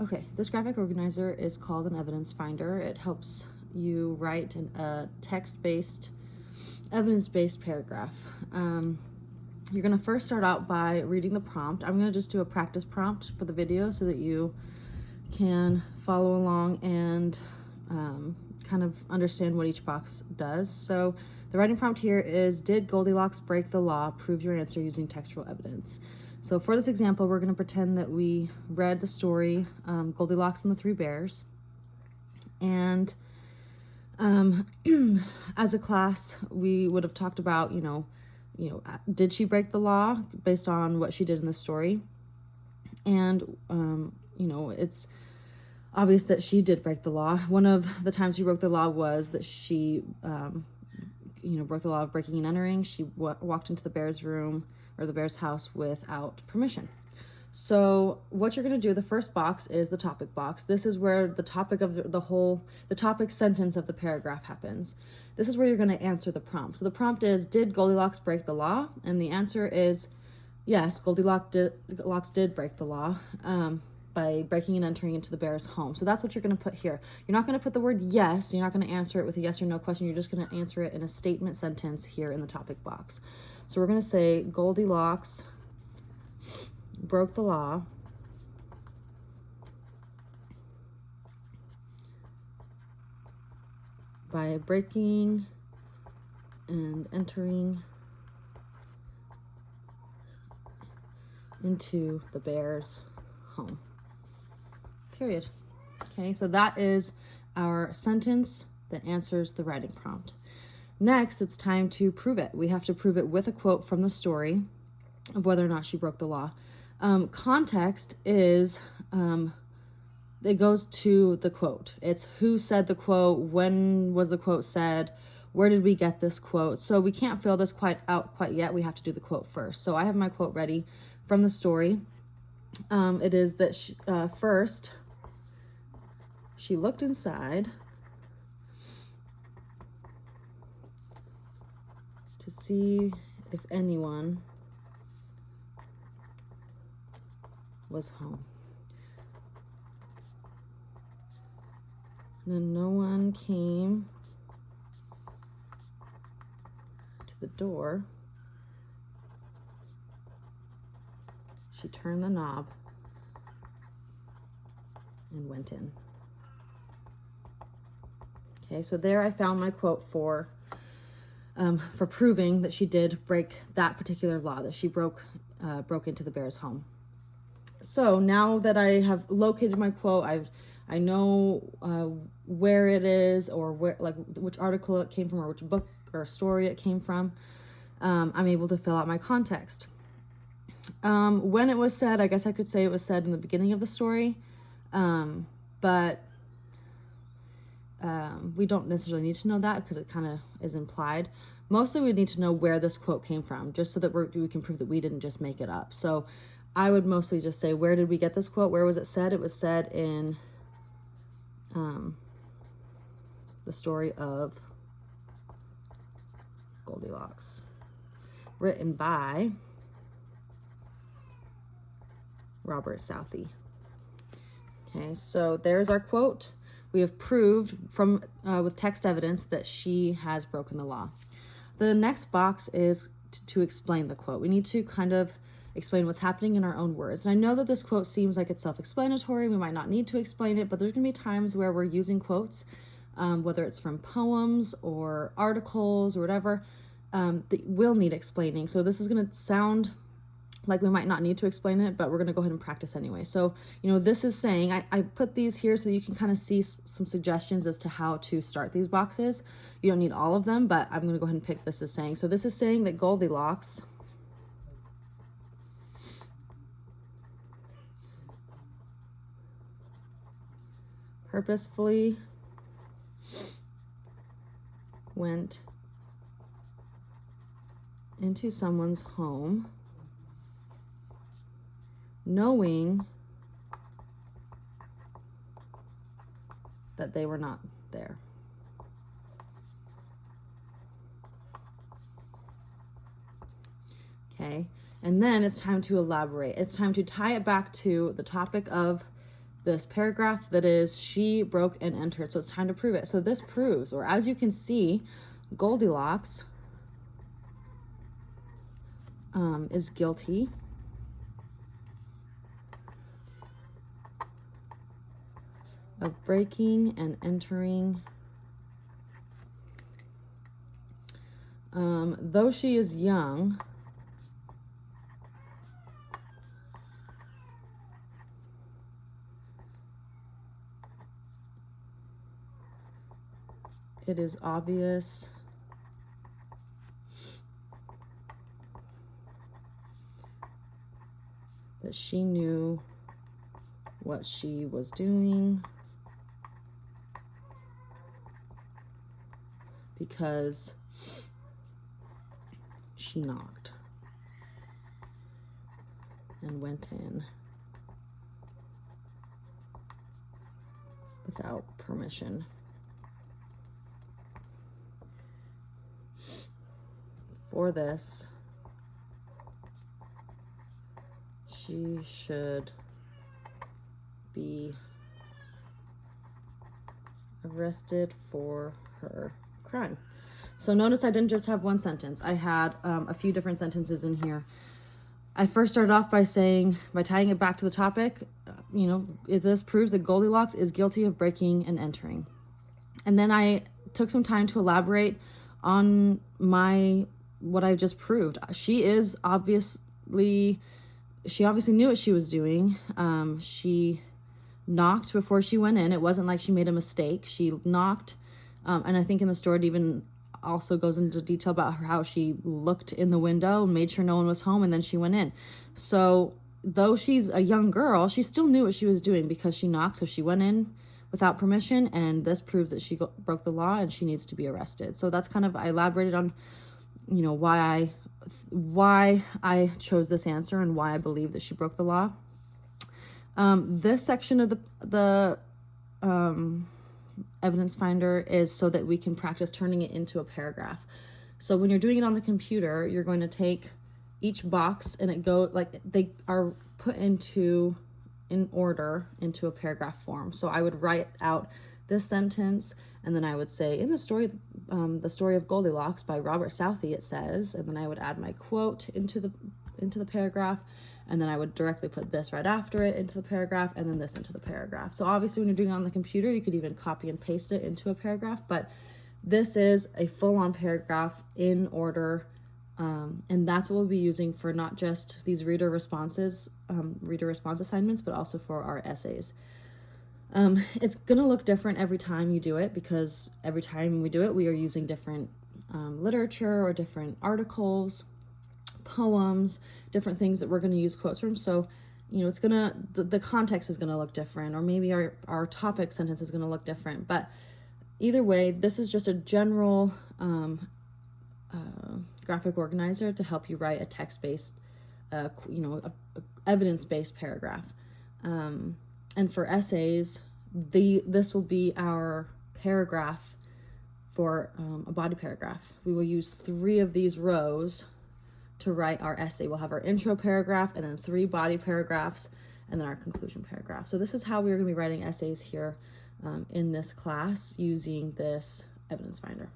Okay, this graphic organizer is called an evidence finder. It helps you write a text-based, evidence-based paragraph. You're going to first start out by reading the prompt. I'm going to just do a practice prompt for the video so that you can follow along and kind of understand what each box does. So the writing prompt here is, did Goldilocks break the law? Prove your answer using textual evidence. So for this example, we're going to pretend that we read the story, Goldilocks and the Three Bears. And as a class, we would have talked about, did she break the law based on what she did in the story? And, it's obvious that she did break the law. One of the times she broke the law was that she, broke the law of breaking and entering. She walked into the bear's room or the bear's house without permission. So what you're going to do, the first box is the topic box. This is where the topic of the topic sentence of the paragraph happens. This is where you're going to answer the prompt. So the prompt is, did Goldilocks break the law? And the answer is, yes, Goldilocks did break the law by breaking and entering into the bear's home. So that's what you're going to put here. You're not going to put the word yes. You're not going to answer it with a yes or no question. You're just going to answer it in a statement sentence here in the topic box. So we're going to say Goldilocks broke the law by breaking and entering into the bear's home. Period. Okay, so that is our sentence that answers the writing prompt. Next, it's time to prove it. We have to prove it with a quote from the story of whether or not she broke the law. Context is, it goes to the quote. It's who said the quote, when was the quote said, where did we get this quote? So we can't fill this quite yet. We have to do the quote first. So I have my quote ready from the story. It is that first, she looked inside to see if anyone was home. And then no one came to the door. She turned the knob and went in. Okay, so there I found my quote for proving that she did break that particular law, that she broke into the bear's home. So now that I have located my quote, I know where it is, or which article it came from, or which book or story it came from. I'm able to fill out my context. When it was said, I guess I could say it was said in the beginning of the story, but we don't necessarily need to know that because it kind of is implied. Mostly we need to know where this quote came from, just so that we can prove that we didn't just make it up. So I would mostly just say, where did we get this quote? Where was it said? It was said in the story of Goldilocks, written by Robert Southey. Okay, so there's our quote. We have proved from with text evidence that she has broken the law. The next box is to explain the quote. We need to kind of explain what's happening in our own words. And I know that this quote seems like it's self-explanatory. We might not need to explain it, but there's going to be times where we're using quotes, whether it's from poems or articles or whatever, that will need explaining. So this is going to sound like we might not need to explain it, but we're going to go ahead and practice anyway. So, this is saying, I put these here so that you can kind of see some suggestions as to how to start these boxes. You don't need all of them, but I'm going to go ahead and pick this as saying. So this is saying that Goldilocks purposefully went into someone's home knowing that they were not there. Okay, and then it's time to elaborate. It's time to tie it back to the topic of this paragraph that is, she broke and entered. So it's time to prove it. So this proves, or as you can see, Goldilocks is guilty of breaking and entering. Though she is young, it is obvious that she knew what she was doing because she knocked and went in without permission. For this, she should be arrested for her crime. So notice I didn't just have one sentence. I had a few different sentences in here. I first started off by tying it back to the topic, if this proves that Goldilocks is guilty of breaking and entering. And then I took some time to elaborate on what I just proved. She obviously knew what she was doing. She knocked before she went in. It wasn't like she made a mistake. She knocked, and I think in the story it even also goes into detail about how she looked in the window and made sure no one was home, and then she went in. So though she's a young girl, she still knew what she was doing because she knocked, so she went in without permission, and this proves that she broke the law and she needs to be arrested. So that's I elaborated on why I chose this answer and why I believe that she broke the law. This section of the evidence finder is so that we can practice turning it into a paragraph. So when you're doing it on the computer, you're going to take each box and they are put in order into a paragraph form. So I would write out this sentence, and then I would say, in the story of Goldilocks by Robert Southey, it says, and then I would add my quote into the paragraph, and then I would directly put this right after it into the paragraph, and then this into the paragraph. So obviously when you're doing it on the computer, you could even copy and paste it into a paragraph, but this is a full-on paragraph in order, and that's what we'll be using for not just these reader response assignments, but also for our essays. It's gonna look different every time you do it, because every time we do it, we are using different literature or different articles, poems, different things that we're going to use quotes from. So, it's the context is going to look different, or maybe our topic sentence is going to look different. But either way, this is just a general graphic organizer to help you write a text-based, evidence-based paragraph. And for essays, this will be our paragraph for a body paragraph. We will use 3 of these rows to write our essay. We'll have our intro paragraph and then 3 body paragraphs and then our conclusion paragraph. So this is how we're going to be writing essays here in this class using this evidence finder.